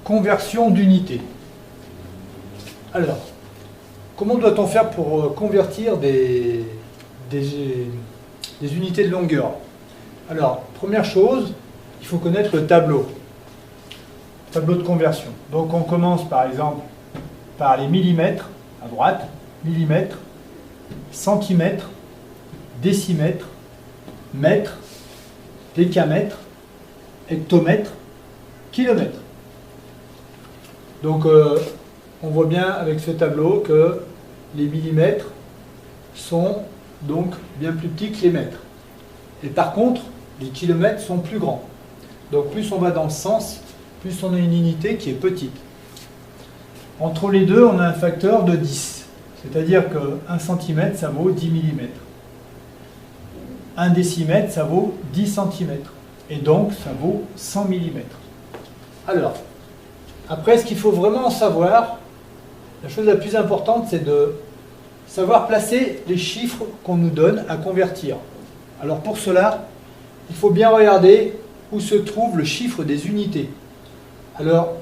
conversion d'unités. Alors, comment doit-on faire pour convertir des unités de longueur? Alors, première chose, il faut connaître le tableau de conversion. Donc on commence par exemple par les millimètres à droite, millimètres, centimètres, décimètres, mètres, décamètres, hectomètres, kilomètres. Donc on voit bien avec ce tableau que les millimètres sont donc bien plus petits que les mètres. Et par contre, les kilomètres sont plus grands. Donc plus on va dans le sens, plus on a une unité qui est petite. Entre les deux, on a un facteur de 10. C'est-à-dire que 1 cm, ça vaut 10 mm. 1 décimètre, ça vaut 10 cm. Et donc, ça vaut 100 mm. Alors, après, ce qu'il faut vraiment savoir, la chose la plus importante, c'est de savoir placer les chiffres qu'on nous donne à convertir. Alors pour cela, il faut bien regarder où se trouve le chiffre des unités. Alors,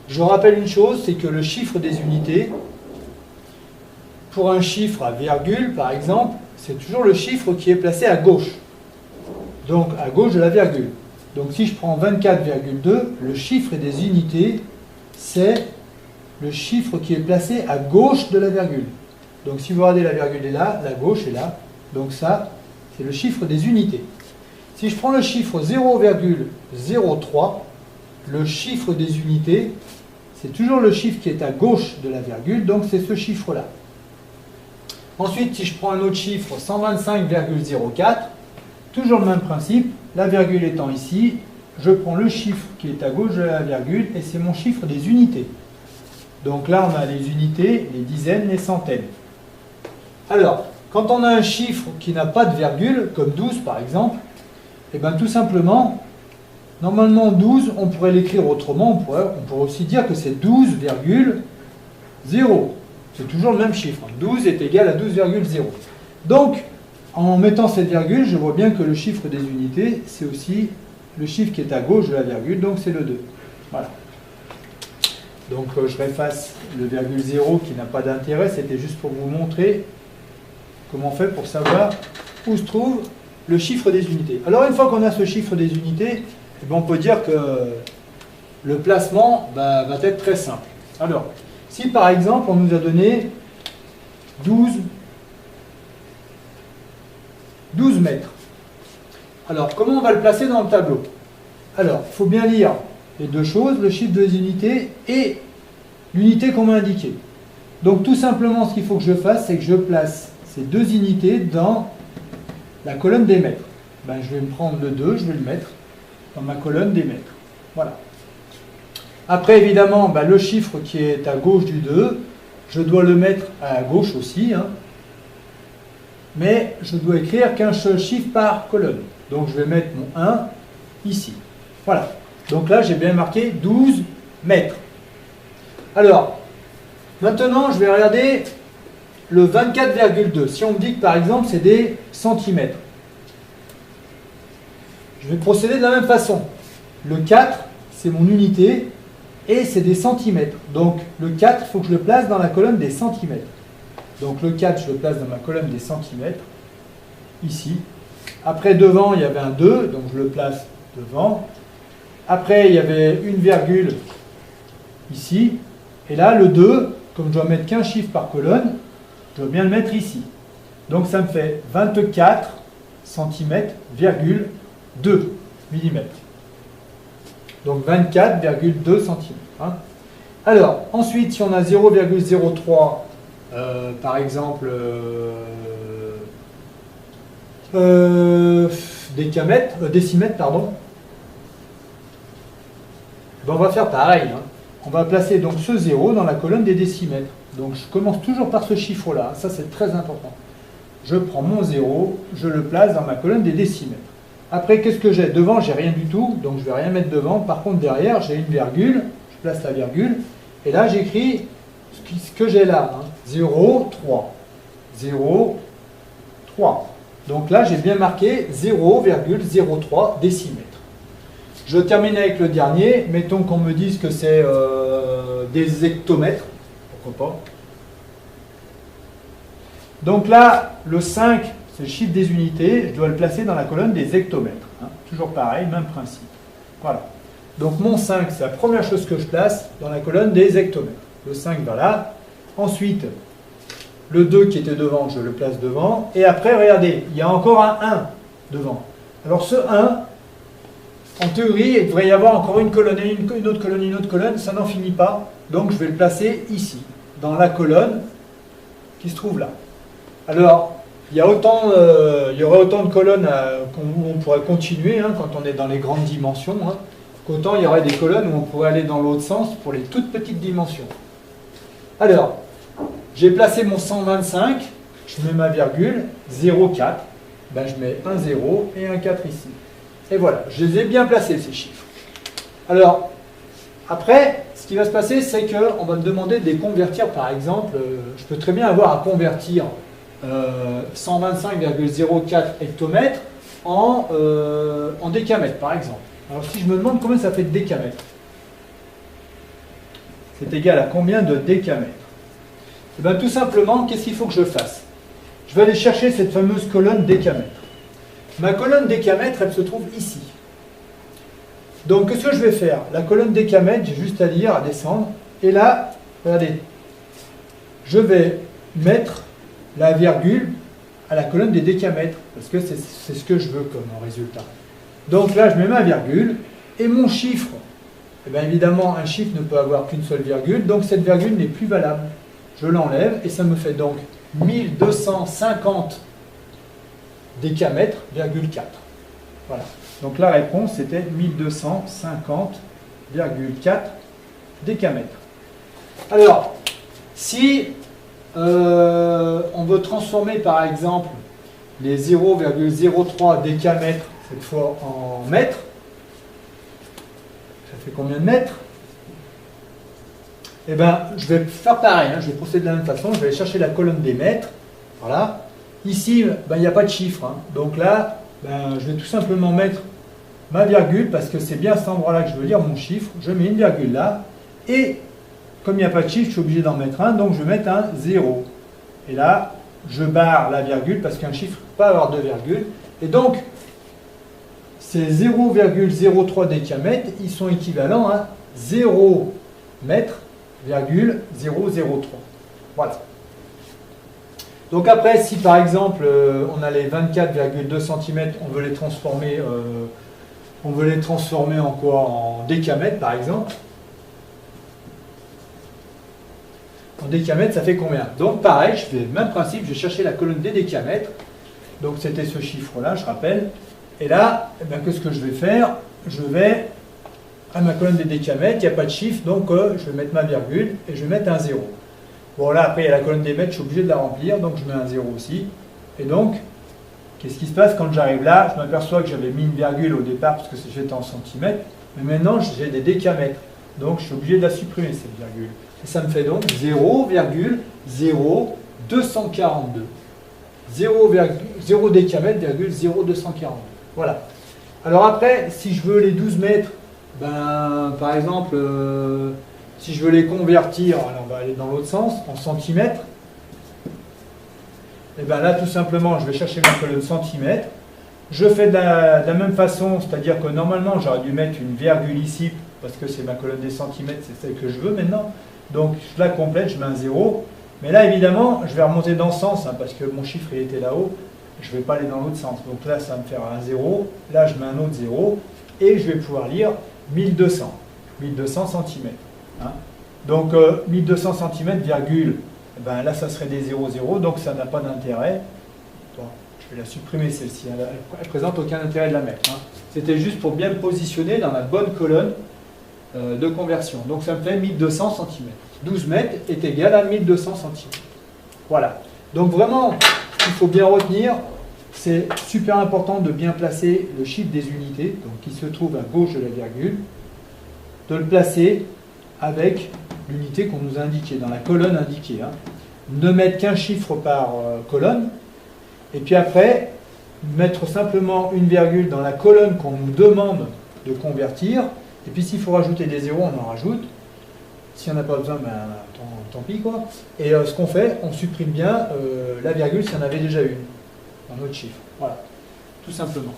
je rappelle une chose, c'est que le chiffre des unités, pour un chiffre à virgule, par exemple, c'est toujours le chiffre qui est placé à gauche. Donc, à gauche de la virgule. Donc, si je prends 24,2, le chiffre des unités, c'est le chiffre qui est placé à gauche de la virgule. Donc, si vous regardez, la virgule est là, la gauche est là. Donc, ça, c'est le chiffre des unités. Si je prends le chiffre 0,03, le chiffre des unités, c'est toujours le chiffre qui est à gauche de la virgule, donc c'est ce chiffre-là. Ensuite, si je prends un autre chiffre, 125,04, toujours le même principe, la virgule étant ici, je prends le chiffre qui est à gauche de la virgule et c'est mon chiffre des unités. Donc là, on a les unités, les dizaines, les centaines. Alors, quand on a un chiffre qui n'a pas de virgule, comme 12 par exemple, et bien tout simplement, normalement 12, on pourrait l'écrire autrement, on pourrait aussi dire que c'est 12,0. C'est toujours le même chiffre. 12 est égal à 12,0. Donc, en mettant cette virgule, je vois bien que le chiffre des unités, c'est aussi le chiffre qui est à gauche de la virgule, donc c'est le 2. Voilà. Donc, je réefface le virgule 0 qui n'a pas d'intérêt, c'était juste pour vous montrer comment on fait pour savoir où se trouve le chiffre des unités. Alors, une fois qu'on a ce chiffre des unités, eh bien, on peut dire que le placement va être très simple. Alors, si par exemple, on nous a donné 12 mètres, alors comment on va le placer dans le tableau? Alors, il faut bien lire les deux choses, le chiffre des unités et l'unité qu'on m'a indiquée. Donc, tout simplement, ce qu'il faut que je fasse, c'est que je place ces deux unités dans la colonne des mètres. Ben, je vais me prendre le 2, je vais le mettre dans ma colonne des mètres. Voilà. Après, évidemment, ben, le chiffre qui est à gauche du 2, je dois le mettre à gauche aussi, hein, mais je dois écrire qu'un seul chiffre par colonne. Donc, je vais mettre mon 1 ici. Voilà. Donc là, j'ai bien marqué 12 mètres. Alors, maintenant, je vais regarder le 24,2. Si on me dit que, par exemple, c'est des centimètres, je vais procéder de la même façon. Le 4, c'est mon unité, et c'est des centimètres. Donc, le 4, il faut que je le place dans la colonne des centimètres. Donc, le 4, je le place dans ma colonne des centimètres, ici. Après, devant, il y avait un 2, donc je le place devant. Après, il y avait une virgule ici. Et là, le 2, comme je dois mettre qu'un chiffre par colonne, je dois bien le mettre ici. Donc, ça me fait 24 cm,2 mm. Donc, 24,2 cm. Hein. Alors, ensuite, si on a 0,03, par exemple, décimètre, pardon, ben, on va faire pareil. Hein. On va placer donc ce 0 dans la colonne des décimètres. Donc je commence toujours par ce chiffre-là. Ça, c'est très important. Je prends mon 0, je le place dans ma colonne des décimètres. Après, qu'est-ce que j'ai? Devant, j'ai rien du tout, donc je ne vais rien mettre devant. Par contre, derrière, j'ai une virgule. Je place la virgule. Et là, j'écris ce que j'ai là. Hein. 0, 3. 0, 3. Donc là, j'ai bien marqué 0,03 décimètres. Je termine avec le dernier. Mettons qu'on me dise que c'est des hectomètres. Pourquoi pas? Donc là, le 5, c'est le chiffre des unités. Je dois le placer dans la colonne des hectomètres. Hein. Toujours pareil, même principe. Voilà. Donc mon 5, c'est la première chose que je place dans la colonne des hectomètres. Le 5 va là. Ensuite, le 2 qui était devant, je le place devant. Et après, regardez, il y a encore un 1 devant. Alors ce 1, en théorie, il devrait y avoir encore une colonne, et une autre colonne, une autre colonne. Ça n'en finit pas. Donc je vais le placer ici, dans la colonne qui se trouve là. Alors, il y aurait autant de colonnes où on pourrait continuer, hein, quand on est dans les grandes dimensions, hein, qu'autant il y aurait des colonnes où on pourrait aller dans l'autre sens pour les toutes petites dimensions. Alors, j'ai placé mon 125, je mets ma virgule, 0,4, ben je mets un 0 et un 4 ici. Et voilà, je les ai bien placés ces chiffres. Alors, après, ce qui va se passer, c'est qu'on va me demander de les convertir, par exemple, je peux très bien avoir à convertir 125,04 hectomètres en décamètres, par exemple. Alors si je me demande combien ça fait de décamètres, c'est égal à combien de décamètres? Et bien tout simplement, qu'est-ce qu'il faut que je fasse? Je vais aller chercher cette fameuse colonne décamètres. Ma colonne décamètres, elle se trouve ici. Donc qu'est-ce que je vais faire? La colonne décamètres, j'ai juste à lire, à descendre, et là, regardez, je vais mettre la virgule à la colonne des décamètres, parce que c'est ce que je veux comme résultat. Donc là, je mets ma virgule, et mon chiffre, eh bien évidemment, un chiffre ne peut avoir qu'une seule virgule, donc cette virgule n'est plus valable. Je l'enlève, et ça me fait donc 1250 décamètres, virgule 4. Voilà. Donc la réponse, c'était 1250,4 décamètres. Alors, si on veut transformer par exemple les 0,03 décamètres, cette fois en mètres, ça fait combien de mètres? Eh bien, je vais faire pareil, hein, je vais procéder de la même façon, je vais aller chercher la colonne des mètres, voilà. Ici, ben, il n'y a pas de chiffre, hein. Donc là, ben, je vais tout simplement mettre ma virgule, parce que c'est bien à cet endroit-là que je veux lire mon chiffre, je mets une virgule là, et comme il n'y a pas de chiffre, je suis obligé d'en mettre un, donc je vais mettre un 0. Et là, je barre la virgule, parce qu'un chiffre ne peut pas avoir deux virgules. Et donc, ces 0,03 décamètres, ils sont équivalents à 0 mètre, virgule 003. Voilà. Donc après, si par exemple, on a les 24,2 cm, on veut les transformer en quoi? En décamètres, par exemple. En décamètres, ça fait combien? Donc pareil, je fais le même principe, je vais chercher la colonne des décamètres. Donc c'était ce chiffre-là, je rappelle. Et là, eh bien, qu'est-ce que je vais faire? Je vais à ma colonne des décamètres, il n'y a pas de chiffre, donc je vais mettre ma virgule et je vais mettre un 0. Bon là, après il y a la colonne des mètres, je suis obligé de la remplir, donc je mets un 0 aussi. Et donc, qu'est-ce qui se passe quand j'arrive là? Je m'aperçois que j'avais mis une virgule au départ parce que j'étais en centimètres, mais maintenant j'ai des décamètres. Donc je suis obligé de la supprimer cette virgule. Et ça me fait donc 0,0242. 0 décamètre, 0,0242. Voilà. Alors après, si je veux les 12 mètres, ben, par exemple, si je veux les convertir, alors on va aller dans l'autre sens, en centimètres, et bien là, tout simplement, je vais chercher ma colonne centimètres. Je fais de la même façon, c'est-à-dire que normalement, j'aurais dû mettre une virgule ici, parce que c'est ma colonne des centimètres, c'est celle que je veux maintenant. Donc, je la complète, je mets un 0. Mais là, évidemment, je vais remonter dans ce sens, hein, parce que mon chiffre, il était là-haut. Je ne vais pas aller dans l'autre sens. Donc là, ça va me faire un 0. Là, je mets un autre 0. Et je vais pouvoir lire 1200 cm. Hein. Donc, 1200 cm, virgule, ben, là, ça serait des 0, 0. Donc, ça n'a pas d'intérêt. Bon, je vais la supprimer, celle-ci. Elle ne présente aucun intérêt de la mettre. Hein. C'était juste pour bien me positionner dans la bonne colonne de conversion. Donc, ça me fait 1200 cm. 12 mètres est égal à 1200 cm. Voilà. Donc, vraiment, il faut bien retenir, c'est super important de bien placer le chiffre des unités, donc qui se trouve à gauche de la virgule, de le placer avec l'unité qu'on nous a indiquée, dans la colonne indiquée. Hein. Ne mettre qu'un chiffre par colonne, et puis après, mettre simplement une virgule dans la colonne qu'on nous demande de convertir. Et puis s'il faut rajouter des zéros, on en rajoute. Si on n'a pas besoin, ben, tant pis quoi. Et ce qu'on fait, on supprime bien la virgule si on avait déjà une, un autre chiffre. Voilà, tout simplement.